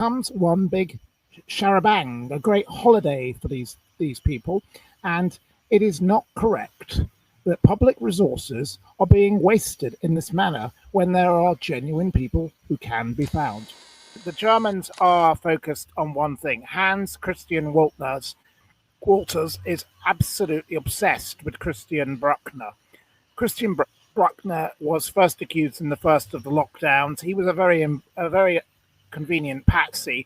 becomes one big charabang, a great holiday for these people, and it is not correct that public resources are being wasted in this manner when there are genuine people who can be found. The Germans are focused on one thing. Hans Christian Walters is absolutely obsessed with Christian Brückner. Christian Brückner was first accused in the first of the lockdowns. He was a very convenient patsy.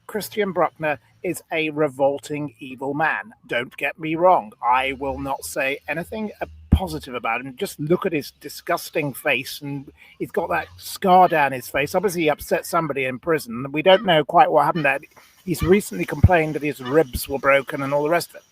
Christian Brückner is a revolting, evil man. Don't get me wrong. I will not say anything positive about him. Just look at his disgusting face, and he's got that scar down his face. Obviously, he upset somebody in prison. We don't know quite what happened there. He's recently complained that his ribs were broken and all the rest of it.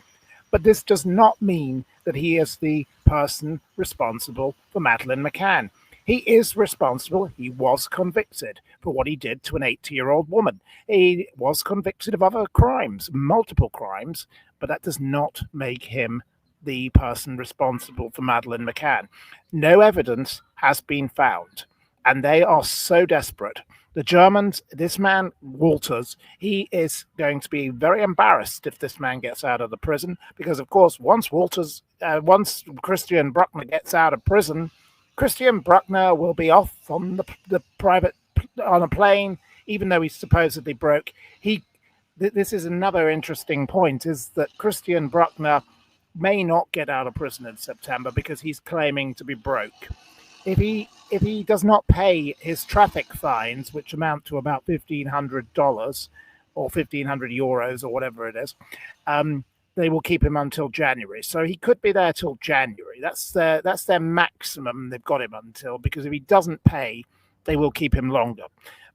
But this does not mean that he is the person responsible for Madeleine McCann. He is responsible. He was convicted for what he did to an 80-year-old woman. He was convicted of other crimes, multiple crimes, but that does not make him the person responsible for Madeleine McCann. No evidence has been found, and they are so desperate. The Germans, this man, Walters, he is going to be very embarrassed if this man gets out of the prison, because, of course, once Christian Brückner gets out of prison, Christian Brückner will be off on on a plane, even though he's supposedly broke. This is another interesting point, is that Christian Brückner may not get out of prison in September because he's claiming to be broke. If he does not pay his traffic fines, which amount to about $1,500 or 1,500 euros or whatever it is, they will keep him until January. So he could be there till January. That's their maximum they've got him until, because if he doesn't pay, they will keep him longer.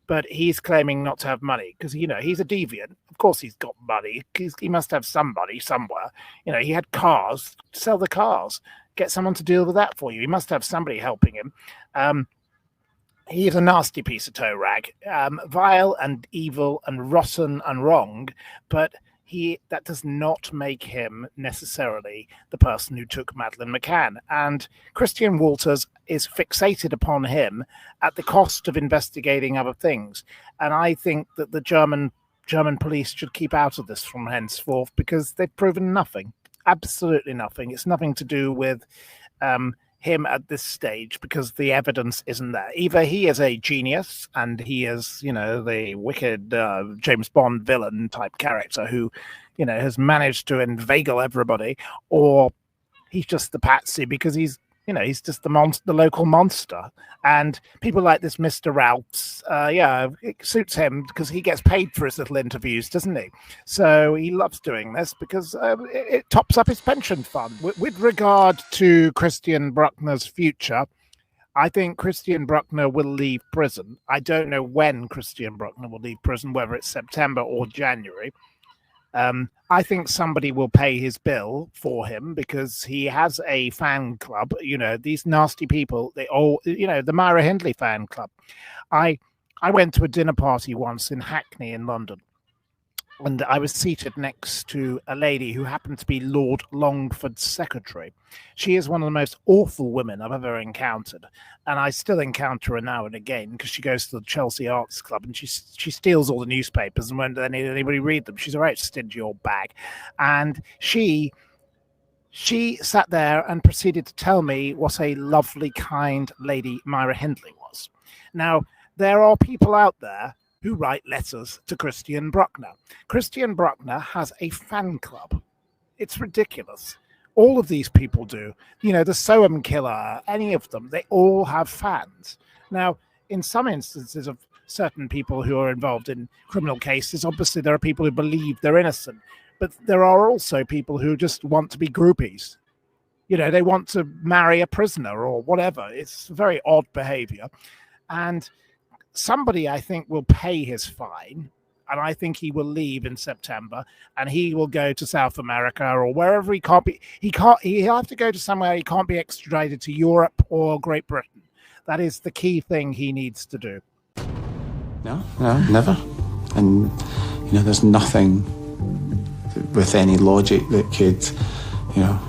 But he's claiming not to have money because, he's a deviant. Of course he's got money. He must have somebody somewhere. He had cars. Sell the cars. Get someone to deal with that for you. He must have somebody helping him. He is a nasty piece of toe rag. Vile and evil and rotten and wrong, but that does not make him necessarily the person who took Madeleine McCann. And Christian Walters is fixated upon him at the cost of investigating other things. And I think that the German police should keep out of this from henceforth, because they've proven nothing, absolutely nothing. It's nothing to do with him at this stage, because the evidence isn't there. Either he is a genius and he is, the wicked James Bond villain type character who, has managed to inveigle everybody, or he's just the patsy because he's just the local monster. And people like this Mr. Ralphs, it suits him because he gets paid for his little interviews, doesn't he? So he loves doing this because it tops up his pension fund. With regard to Christian Brückner's future, I think Christian Brückner will leave prison. I don't know when Christian Brückner will leave prison, whether it's September or January. I think somebody will pay his bill for him because he has a fan club. These nasty people, they all, the Myra Hindley fan club. I went to a dinner party once in Hackney in London, and I was seated next to a lady who happened to be Lord Longford's secretary. She is one of the most awful women I've ever encountered, and I still encounter her now and again because she goes to the Chelsea Arts Club and she steals all the newspapers and won't let anybody read them. She's a right stingy old bag. And she sat there and proceeded to tell me what a lovely, kind lady Myra Hindley was. Now, there are people out there who write letters to Christian Brückner. Christian Brückner has a fan club. It's ridiculous. All of these people do. The Soham killer, any of them, they all have fans. Now, in some instances of certain people who are involved in criminal cases, obviously there are people who believe they're innocent, but there are also people who just want to be groupies. They want to marry a prisoner or whatever. It's very odd behavior. And somebody, I think, will pay his fine, and I think he will leave in September, and he will go to South America or wherever he can't be. He'll have to go to somewhere he can't be extradited to Europe or Great Britain. That is the key thing he needs to do. No, never. And, there's nothing with any logic that could,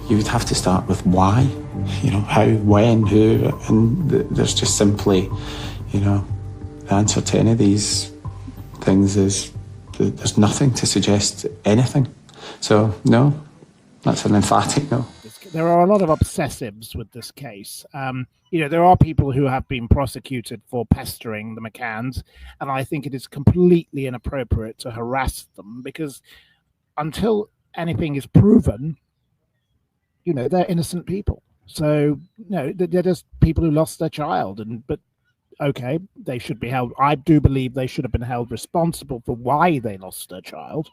you would have to start with why, how, when, who, and there's just simply, the answer to any of these things is there's nothing to suggest anything. So, no, that's an emphatic no. There are a lot of obsessives with this case. There are people who have been prosecuted for pestering the McCanns, and I think it is completely inappropriate to harass them because until anything is proven, they're innocent people. So, they're just people who lost their child, but okay, they should be held. I do believe they should have been held responsible for why they lost their child,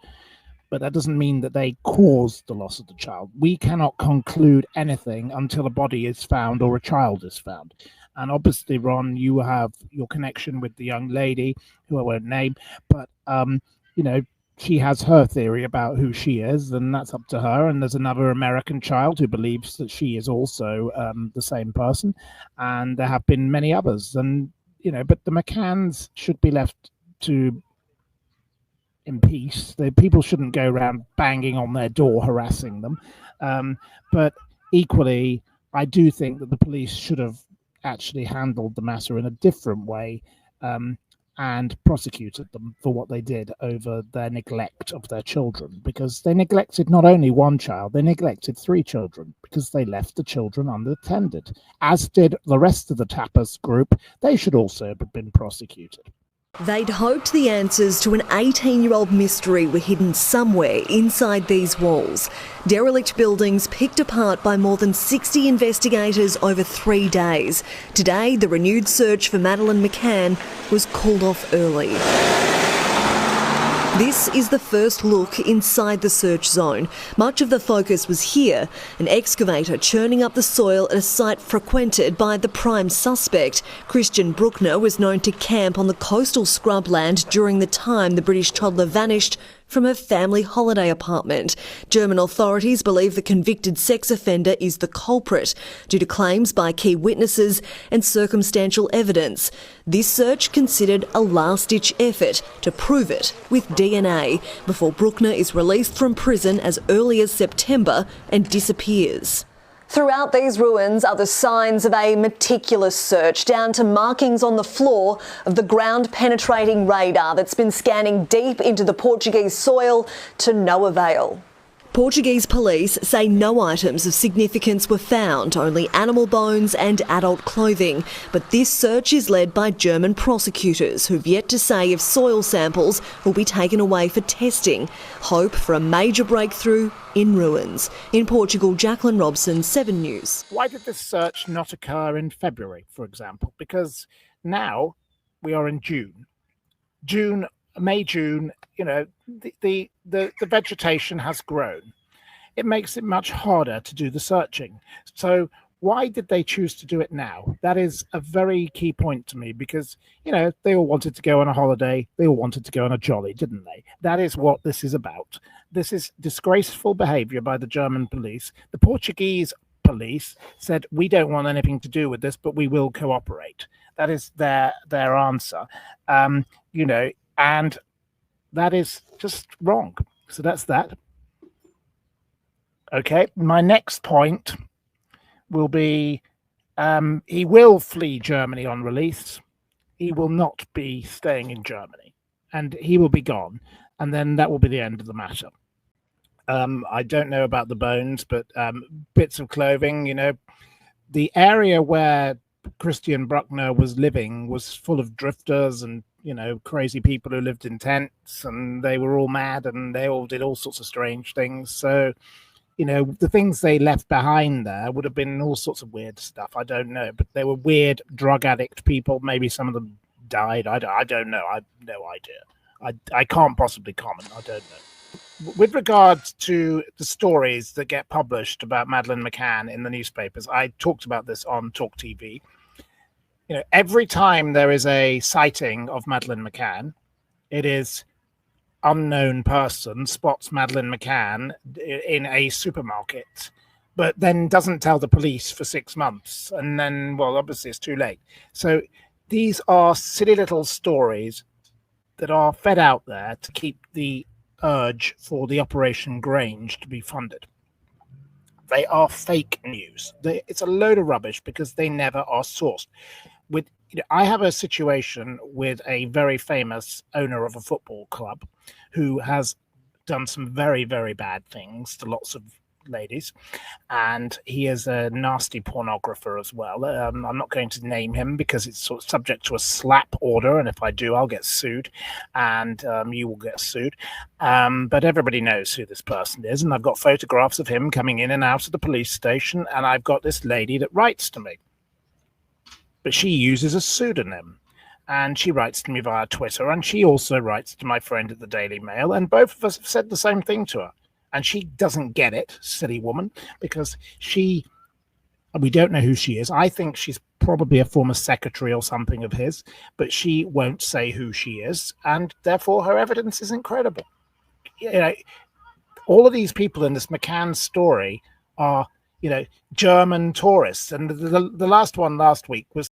but that doesn't mean that they caused the loss of the child. We cannot conclude anything until a body is found or a child is found. And obviously, Ron, you have your connection with the young lady, who I won't name, but, she has her theory about who she is, and that's up to her. And there's another American child who believes that she is also the same person. And there have been many others. And, but the McCanns should be left in peace. People shouldn't go around banging on their door, harassing them. But equally, I do think that the police should have actually handled the matter in a different way, and prosecuted them for what they did over their neglect of their children, because they neglected not only one child, they neglected 3 children because they left the children unattended, as did the rest of the Tapas group. They should also have been prosecuted. They'd hoped the answers to an 18-year-old mystery were hidden somewhere inside these walls. Derelict buildings picked apart by more than 60 investigators over 3 days. Today, the renewed search for Madeleine McCann was called off early. This is the first look inside the search zone. Much of the focus was here, an excavator churning up the soil at a site frequented by the prime suspect. Christian Brückner was known to camp on the coastal scrubland during the time the British toddler vanished from her family holiday apartment. German authorities believe the convicted sex offender is the culprit due to claims by key witnesses and circumstantial evidence. This search considered a last-ditch effort to prove it with DNA before Brueckner is released from prison as early as September and disappears. Throughout these ruins are the signs of a meticulous search, down to markings on the floor of the ground-penetrating radar that's been scanning deep into the Portuguese soil to no avail. Portuguese police say no items of significance were found, only animal bones and adult clothing. But this search is led by German prosecutors who've yet to say if soil samples will be taken away for testing. Hope for a major breakthrough in ruins. In Portugal, Jacqueline Robson, 7 News. Why did this search not occur in February, for example? Because now we are in June. May, June, the vegetation has grown. It makes it much harder to do the searching. So why did they choose to do it now? That is a very key point to me because, they all wanted to go on a holiday. They all wanted to go on a jolly, didn't they? That is what this is about. This is disgraceful behavior by the German police. The Portuguese police said, we don't want anything to do with this, but we will cooperate. That is their answer. And that is just wrong. So that's that. Okay, my next point will be he will flee Germany on release. He will not be staying in Germany. And he will be gone. And then that will be the end of the matter. I don't know about the bones, but bits of clothing, the area where Christian Brückner was living was full of drifters and crazy people who lived in tents, and they were all mad and they all did all sorts of strange things. So, the things they left behind there would have been all sorts of weird stuff. I don't know, but they were weird drug addict people. Maybe some of them died. I don't know. I have no idea. I can't possibly comment. I don't know. With regards to the stories that get published about Madeleine McCann in the newspapers, I talked about this on Talk TV. Every time there is a sighting of Madeleine McCann, it is unknown person spots Madeleine McCann in a supermarket, but then doesn't tell the police for 6 months. And then, well, obviously it's too late. So these are silly little stories that are fed out there to keep the urge for the Operation Grange to be funded. They are fake news. It's a load of rubbish because they never are sourced. With I have a situation with a very famous owner of a football club who has done some very, very bad things to lots of ladies, and he is a nasty pornographer as well. I'm not going to name him because it's sort of subject to a slap order, and if I do, I'll get sued, and you will get sued. But everybody knows who this person is, and I've got photographs of him coming in and out of the police station, and I've got this lady that writes to me, but she uses a pseudonym. And she writes to me via Twitter, and she also writes to my friend at the Daily Mail, and both of us have said the same thing to her. And she doesn't get it, silly woman, because we don't know who she is. I think she's probably a former secretary or something of his, but she won't say who she is, and therefore her evidence isn't credible. All of these people in this MCCANN story are, German tourists. And the last one last week was